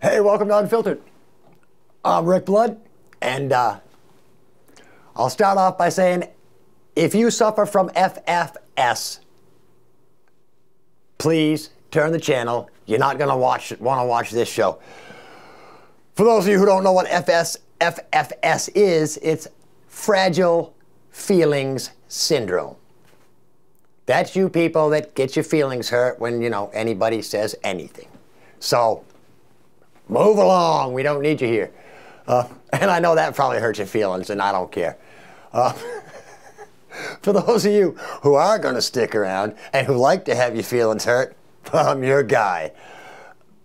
Hey, welcome to Unfiltered. I'm Rick Blood, and I'll start off by saying, if you suffer from FFS, please turn the channel. You're not going to want to watch this show. For those of you who don't know what FFS is, it's Fragile Feelings Syndrome. That's you people that get your feelings hurt when, anybody says anything. So, move along. We don't need you here. And I know that probably hurts your feelings, and I don't care. For those of you who are going to stick around and who like to have your feelings hurt, I'm your guy.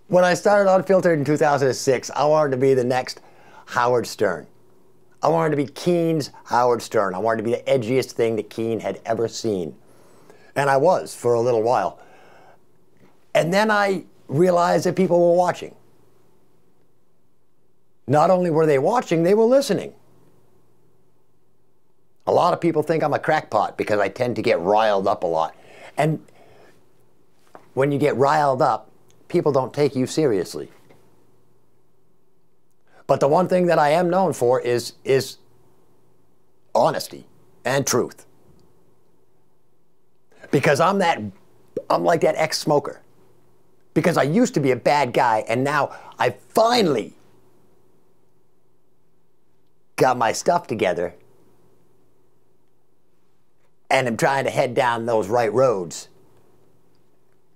When I started Unfiltered in 2006, I wanted to be the next Howard Stern. I wanted to be Keen's Howard Stern. I wanted to be the edgiest thing that Keen had ever seen. And I was for a little while. And then I realized that people were watching. Not only were they watching, they were listening. A lot of people think I'm a crackpot because I tend to get riled up a lot. And when you get riled up, people don't take you seriously. But the one thing that I am known for is honesty and truth. Because I'm like that ex-smoker. Because I used to be a bad guy, and now I finally got my stuff together and I'm trying to head down those right roads.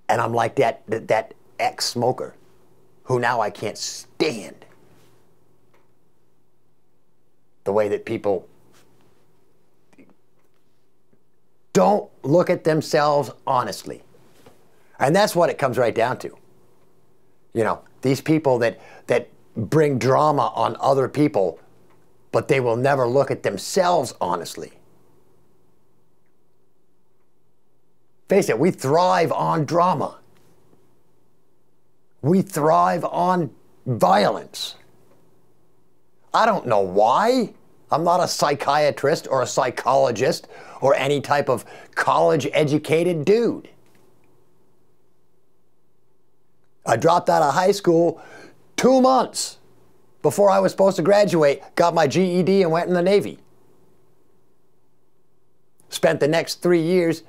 And I'm like that ex-smoker who now I can't stand the way that people don't look at themselves honestly. And that's what it comes right down to. These people that bring drama on other people, but they will never look at themselves honestly. Face it, we thrive on drama. We thrive on violence. I don't know why. I'm not a psychiatrist or a psychologist or any type of college-educated dude. I dropped out of high school 2 months before I was supposed to graduate, got my GED and went in the Navy. Spent the next 3 years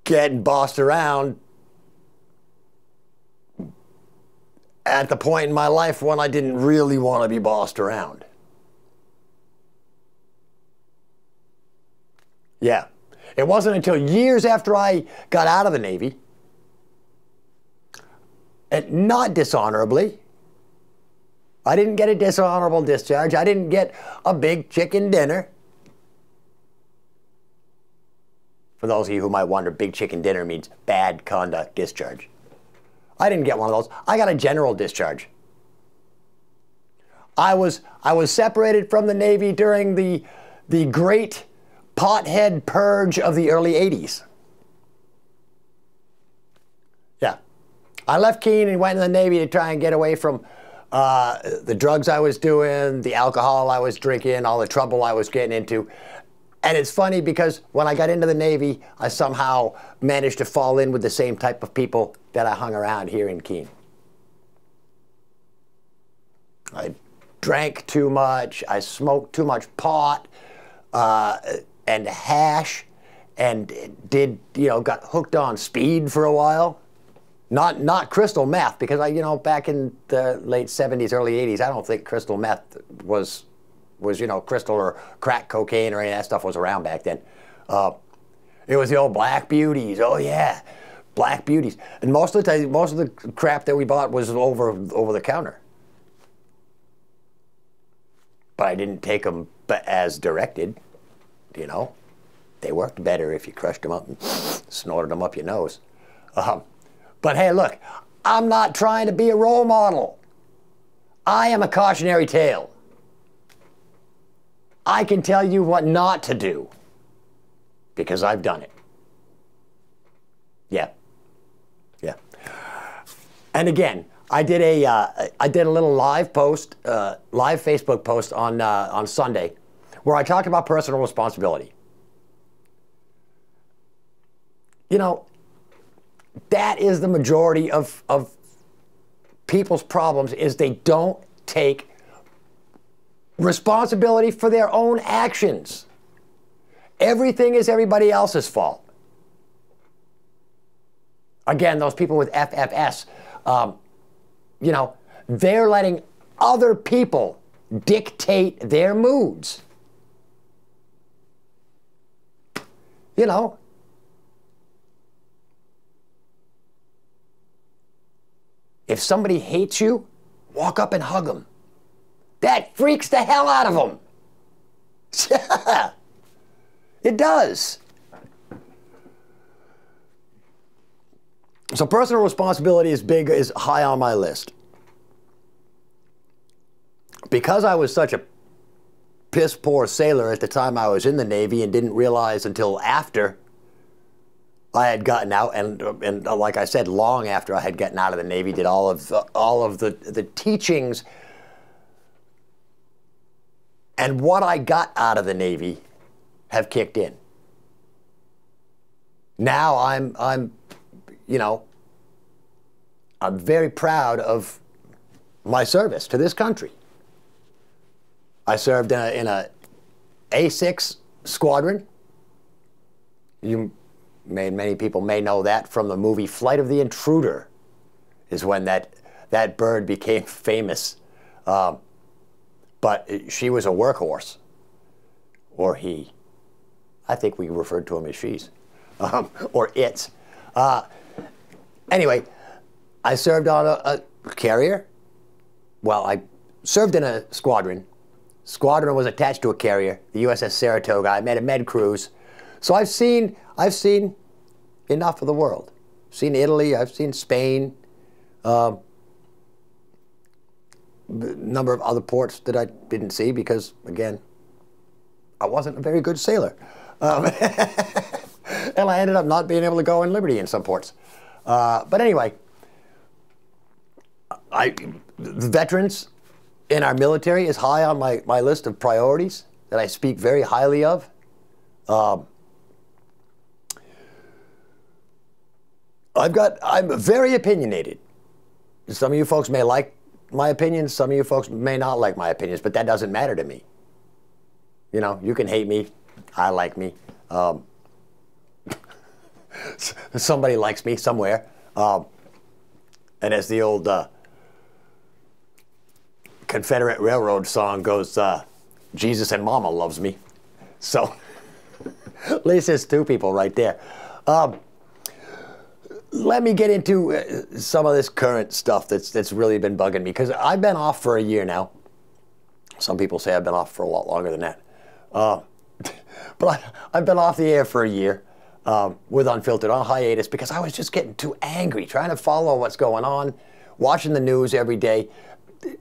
getting bossed around at the point in my life when I didn't really want to be bossed around. Yeah. It wasn't until years after I got out of the Navy, and not dishonorably. I didn't get a dishonorable discharge. I didn't get a big chicken dinner. For those of you who might wonder, big chicken dinner means bad conduct discharge. I didn't get one of those. I got a general discharge. I was separated from the Navy during the great pothead purge of the early 80s. Yeah. I left Keene and went in the Navy to try and get away from the drugs I was doing, the alcohol I was drinking, all the trouble I was getting into. And it's funny because when I got into the Navy, I somehow managed to fall in with the same type of people that I hung around here in Keene. I drank too much, I smoked too much pot and hash, and got hooked on speed for a while. Not crystal meth, because back in the late 70s, early 80s, I don't think crystal meth was crystal or crack cocaine or any of that stuff was around back then. It was the old black beauties. Oh yeah, black beauties. And most of the crap that we bought was over the counter. But I didn't take them as directed. They worked better if you crushed them up and snorted them up your nose. But hey, look, I'm not trying to be a role model. I am a cautionary tale. I can tell you what not to do because I've done it. Yeah. Yeah. And again, I did a little live Facebook post on Sunday where I talked about personal responsibility. That is the majority of people's problems is they don't take responsibility for their own actions. Everything is everybody else's fault. Again, those people with FFS, you know, they're letting other people dictate their moods. You know, if somebody hates you, walk up and hug them. That freaks the hell out of them. Yeah, it does. So personal responsibility is high on my list. Because I was such a piss poor sailor at the time I was in the Navy and didn't realize until after I had gotten out, and like I said, long after I had gotten out of the Navy, did all of the teachings. And what I got out of the Navy have kicked in. Now I'm you know, I'm very proud of my service to this country. I served in a A6 squadron. Many people may know that from the movie Flight of the Intruder, is when that bird became famous. But she was a workhorse, or he. I think we referred to him as she's, or it's. Anyway, I served on a carrier. Well, I served in a squadron. Squadron was attached to a carrier, the USS Saratoga. I made a med cruise. So I've seen enough of the world. I've seen Italy, I've seen Spain, a number of other ports that I didn't see because, again, I wasn't a very good sailor. And I ended up not being able to go in Liberty in some ports. But anyway, the veterans in our military is high on my list of priorities that I speak very highly of. I'm very opinionated. Some of you folks may like my opinions, some of you folks may not like my opinions, but that doesn't matter to me. You know, you can hate me, I like me. Somebody likes me somewhere. And as the old Confederate Railroad song goes, Jesus and Mama loves me. So, at least there's two people right there. Let me get into some of this current stuff that's really been bugging me, because I've been off for a year now. Some people say I've been off for a lot longer than that. But I've been off the air for a year with Unfiltered on hiatus because I was just getting too angry, trying to follow what's going on, watching the news every day.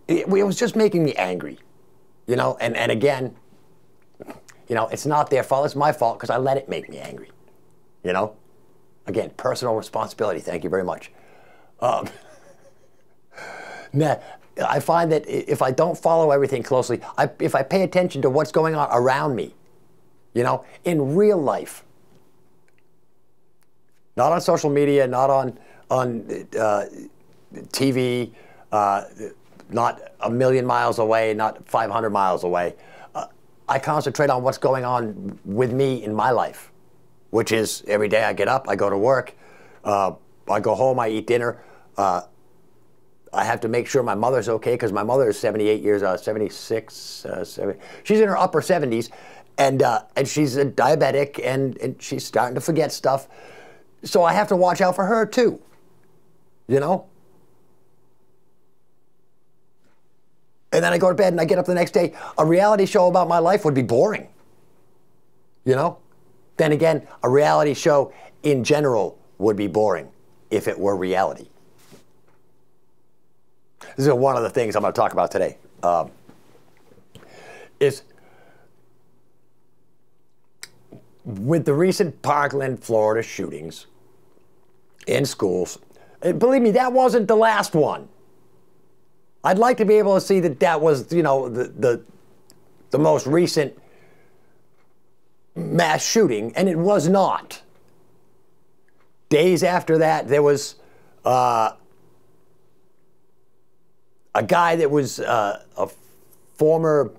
It was just making me angry, you know, and again, you know, it's not their fault, it's my fault because I let it make me angry, you know. Again, personal responsibility, thank you very much. Now, I find that if I don't follow everything closely, if I pay attention to what's going on around me, you know, in real life, not on social media, not on TV, not a million miles away, not 500 miles away. I concentrate on what's going on with me in my life, which is every day I get up, I go to work, I go home, I eat dinner. I have to make sure my mother's okay because my mother is 78 years old, 76, 70. She's in her upper 70s, and she's a diabetic, and she's starting to forget stuff. So I have to watch out for her too, you know? And then I go to bed and I get up the next day. A reality show about my life would be boring, you know? Then again, a reality show in general would be boring if it were reality. This is one of the things I'm going to talk about today. Is with the recent Parkland, Florida shootings in schools, and believe me, that wasn't the last one. I'd like to be able to see that was, you know, the most recent mass shooting, and it was not. Days after that, there was a guy that was a former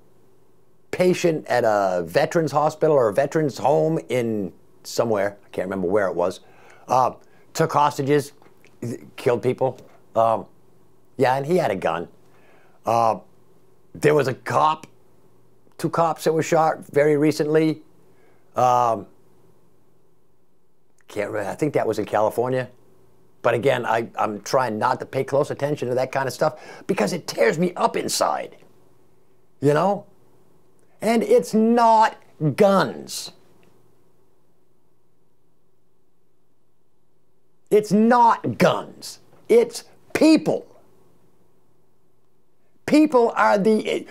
patient at a veterans hospital or a veterans home in somewhere, I can't remember where it was, took hostages, killed people. Yeah, and he had a gun. There was a cop, 2 cops that were shot very recently. Can't remember, I think that was in California. But again, I'm trying not to pay close attention to that kind of stuff because it tears me up inside, you know? And it's not guns. It's not guns. It's people. People are the,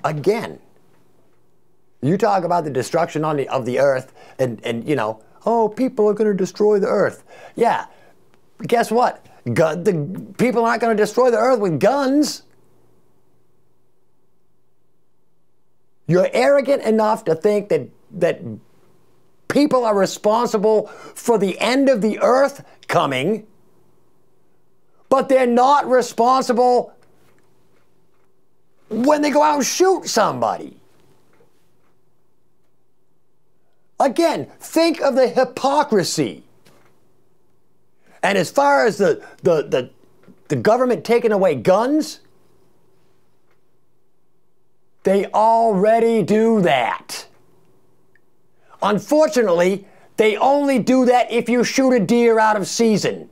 again, you talk about the destruction of the earth and you know, oh, people are going to destroy the earth. Yeah, guess what? The people aren't going to destroy the earth with guns. You're arrogant enough to think that people are responsible for the end of the earth coming, but they're not responsible when they go out and shoot somebody. Again, think of the hypocrisy. And as far as the government taking away guns, they already do that. Unfortunately, they only do that if you shoot a deer out of season.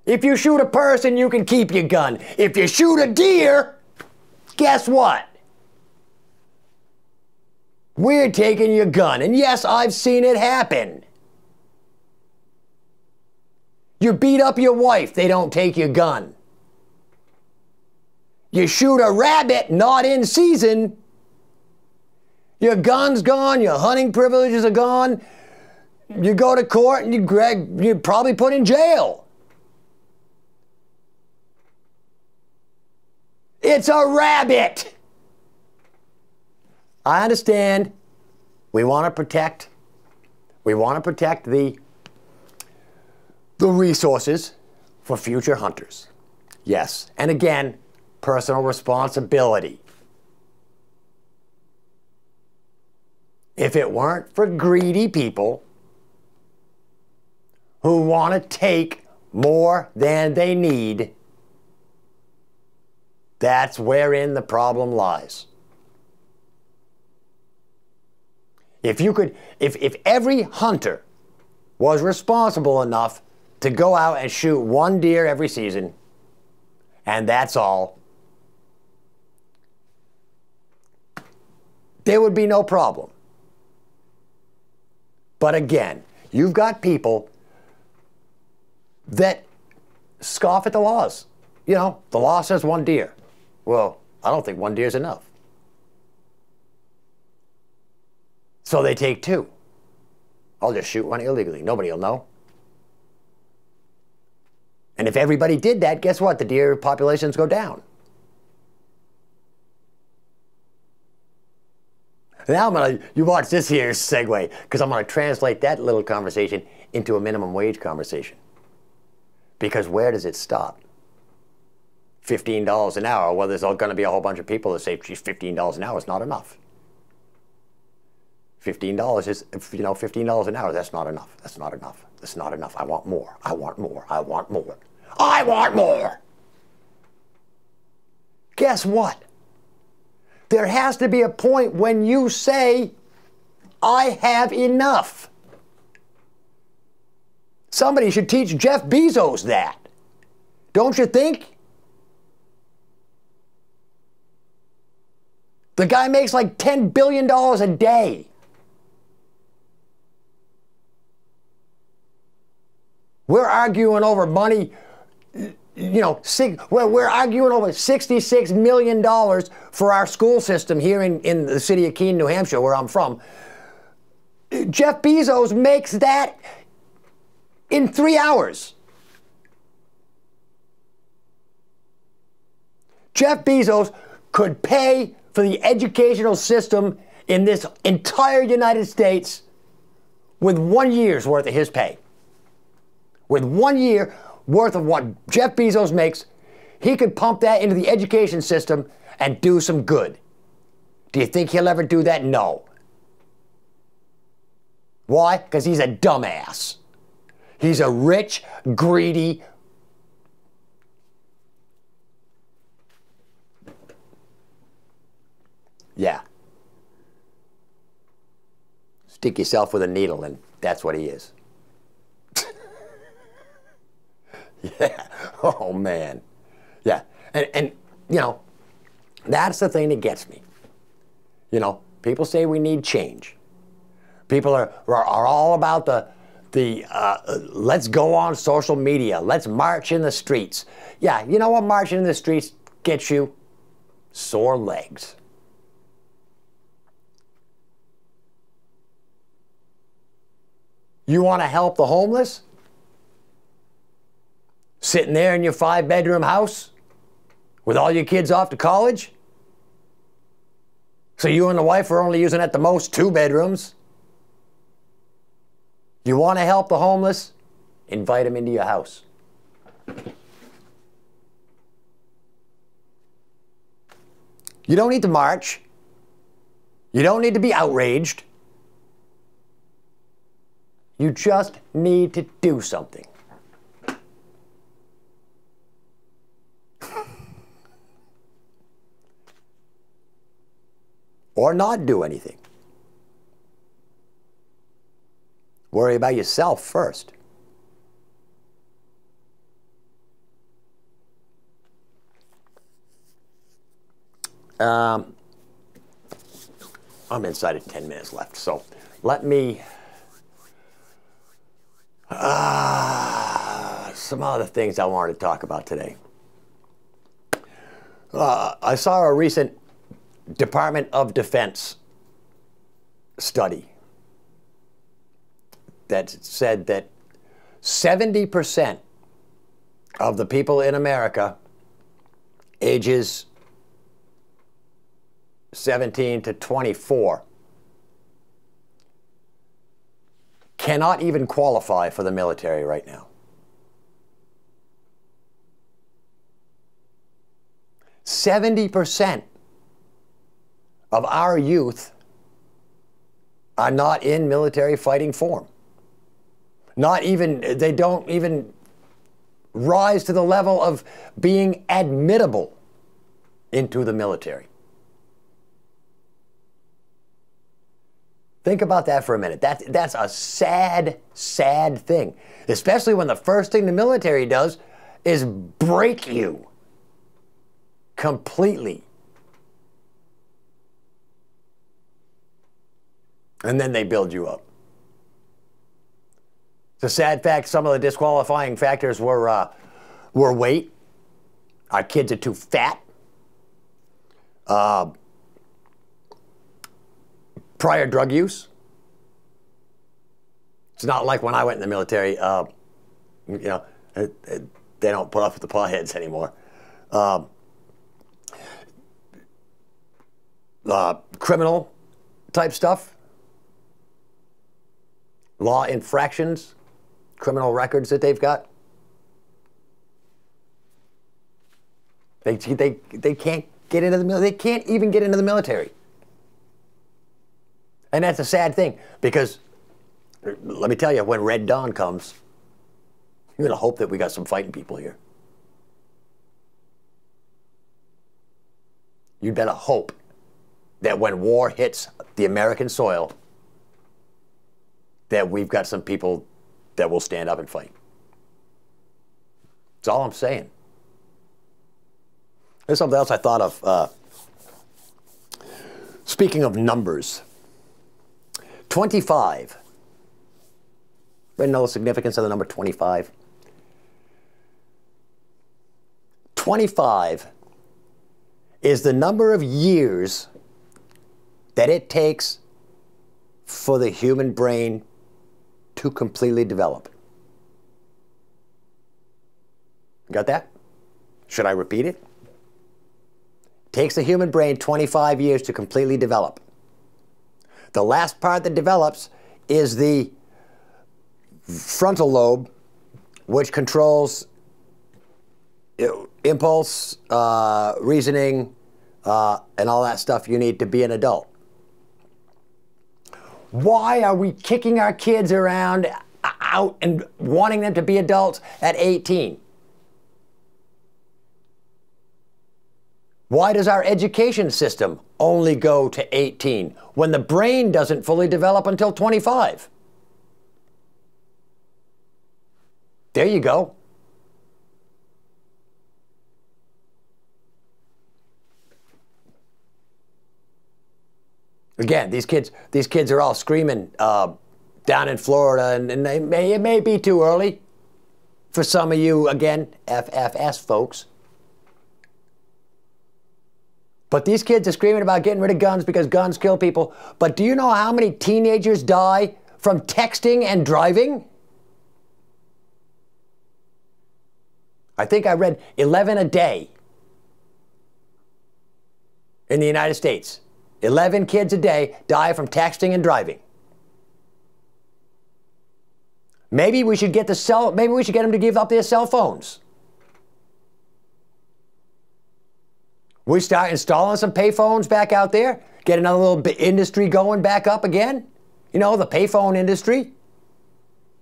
If you shoot a person, you can keep your gun. If you shoot a deer, guess what? We're taking your gun. And yes, I've seen it happen. You beat up your wife, they don't take your gun. You shoot a rabbit not in season, your gun's gone, your hunting privileges are gone, you go to court and you're probably put in jail. It's a rabbit. I understand we want to protect the resources for future hunters. Yes, and again, personal responsibility. If it weren't for greedy people who want to take more than they need, that's wherein the problem lies. If every hunter was responsible enough to go out and shoot 1 deer every season, and that's all, there would be no problem. But again, you've got people that scoff at the laws. You know, the law says 1 deer. Well, I don't think 1 deer is enough. So they take 2. I'll just shoot 1 illegally. Nobody will know. And if everybody did that, guess what? The deer populations go down. Now you watch this here segue, because I'm going to translate that little conversation into a minimum wage conversation. Because where does it stop? $15 an hour. Well, there's going to be a whole bunch of people that say, geez, $15 an hour is not enough. $15 is, you know, $15 an hour, that's not enough. That's not enough. That's not enough. I want more. I want more. I want more. I want more. Guess what? There has to be a point when you say, I have enough. Somebody should teach Jeff Bezos that. Don't you think? The guy makes like $10 billion a day. We're arguing over money, you know, we're arguing over $66 million for our school system here in the city of Keene, New Hampshire, where I'm from. Jeff Bezos makes that in 3 hours. Jeff Bezos could pay for the educational system in this entire United States with 1 year's worth of his pay. With 1 year, worth of what Jeff Bezos makes, he could pump that into the education system and do some good. Do you think he'll ever do that? No. Why? Because he's a dumbass. He's a rich, greedy, yeah. Stick yourself with a needle, and that's what he is. Yeah. Oh, man. Yeah. And, you know, that's the thing that gets me. You know, people say we need change. People are all about the let's go on social media. Let's march in the streets. Yeah, you know what marching in the streets gets you? Sore legs. You want to help the homeless? Sitting there in your 5-bedroom house with all your kids off to college? So you and the wife are only using at the most 2 bedrooms? You want to help the homeless? Invite them into your house. You don't need to march. You don't need to be outraged. You just need to do something. Or not do anything. Worry about yourself first. I'm inside of 10 minutes left, so let me... some other things I wanted to talk about today. I saw a recent Department of Defense study that said that 70% of the people in America ages 17 to 24 cannot even qualify for the military right now. 70% of our youth are not in military fighting form. They don't even rise to the level of being admittable into the military. Think about that for a minute. That's a sad, sad thing. Especially when the first thing the military does is break you completely. And then they build you up. It's a sad fact. Some of the disqualifying factors were weight. Our kids are too fat. Prior drug use. It's not like when I went in the military, you know, they don't put up with the potheads anymore. Criminal type stuff. Law infractions, criminal records that they've got. They can't get into the military. They can't even get into the military. And that's a sad thing, because let me tell you, when Red Dawn comes, you're going to hope that we got some fighting people here. You'd better hope that when war hits the American soil, that we've got some people that will stand up and fight. That's all I'm saying. There's something else I thought of. Speaking of numbers, 25. Anybody know the significance of the number 25? 25 is the number of years that it takes for the human brain to completely develop. Got that? Should I repeat it? Takes the human brain 25 years to completely develop. The last part that develops is the frontal lobe, which controls impulse, reasoning, and all that stuff you need to be an adult. Why are we kicking our kids around out and wanting them to be adults at 18? Why does our education system only go to 18 when the brain doesn't fully develop until 25? There you go. Again, these kids are all screaming down in Florida, and it may be too early for some of you, again, FFS folks. But these kids are screaming about getting rid of guns because guns kill people. But do you know how many teenagers die from texting and driving? I think I read 11 a day in the United States. 11 kids a day die from texting and driving. Maybe we should get maybe we should get them to give up their cell phones. We start installing some payphones back out there, get another little industry going back up again. You know, the payphone industry.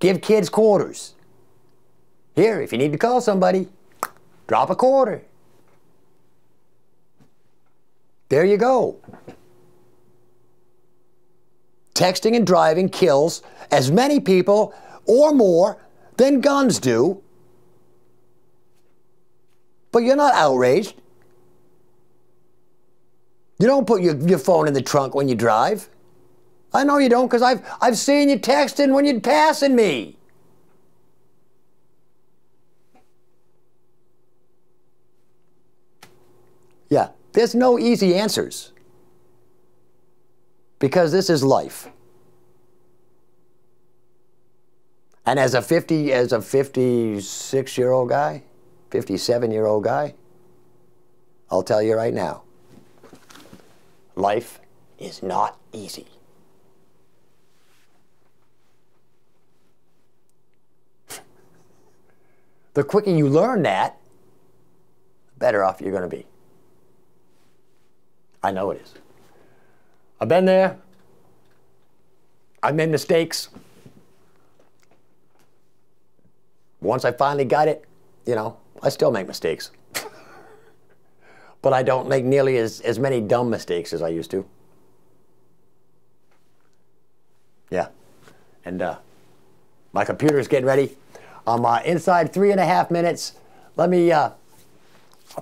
Give kids quarters. Here, if you need to call somebody, drop a quarter. There you go. Texting and driving kills as many people or more than guns do. But you're not outraged. You don't put your phone in the trunk when you drive. I know you don't, because I've seen you texting when you're passing me. Yeah, there's no easy answers. Because this is life. And as a 56-year-old guy, 57-year-old guy, I'll tell you right now, life is not easy. The quicker you learn that, the better off you're going to be. I know it is. I've been there. I've made mistakes. Once I finally got it, you know, I still make mistakes. But I don't make nearly as many dumb mistakes as I used to. Yeah. And my computer's getting ready. I'm inside 3.5 minutes. Let me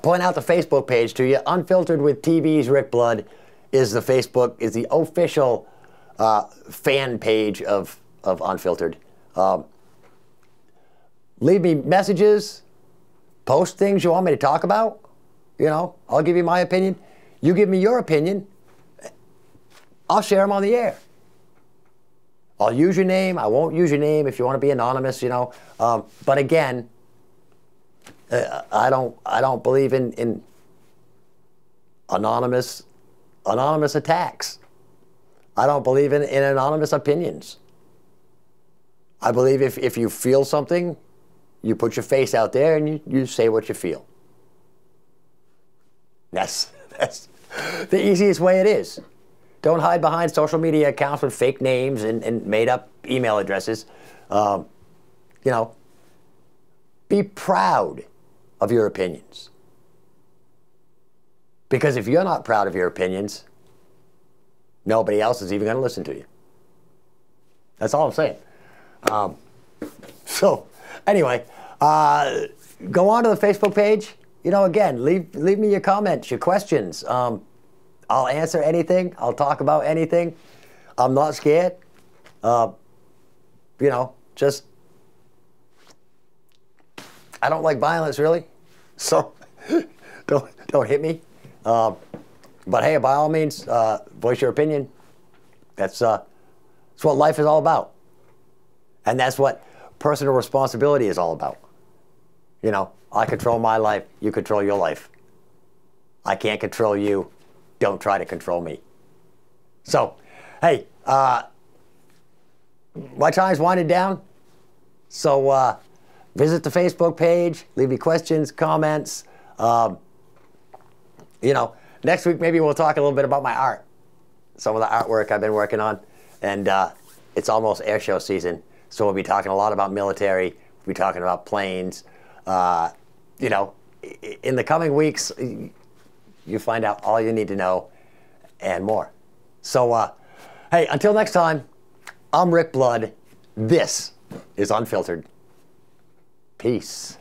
point out the Facebook page to you. Unfiltered with TV's Rick Blood is the official fan page of Unfiltered. Leave me messages, post things you want me to talk about. You know, I'll give you my opinion. You give me your opinion. I'll share them on the air. I'll use your name. I won't use your name if you want to be anonymous, you know. But again, I don't believe in anonymous attacks. I don't believe in anonymous opinions. I believe if you feel something, you put your face out there and you say what you feel. That's the easiest way it is. Don't hide behind social media accounts with fake names and made-up email addresses. You know, be proud of your opinions. Because if you're not proud of your opinions, nobody else is even going to listen to you. That's all I'm saying. So, anyway, go on to the Facebook page. You know, again, leave me your comments, your questions. I'll answer anything. I'll talk about anything. I'm not scared. You know, just I don't like violence, really. So don't hit me. But hey, by all means, voice your opinion. That's what life is all about. And that's what personal responsibility is all about. You know, I control my life, you control your life. I can't control you. Don't try to control me. So, hey, my time's winding down. So visit the Facebook page. Leave me questions, comments. You know, next week maybe we'll talk a little bit about my art. Some of the artwork I've been working on. And it's almost air show season. So we'll be talking a lot about military. We'll be talking about planes. You know, in the coming weeks, you find out all you need to know and more. So, hey, until next time, I'm Rick Blood. This is Unfiltered. Peace.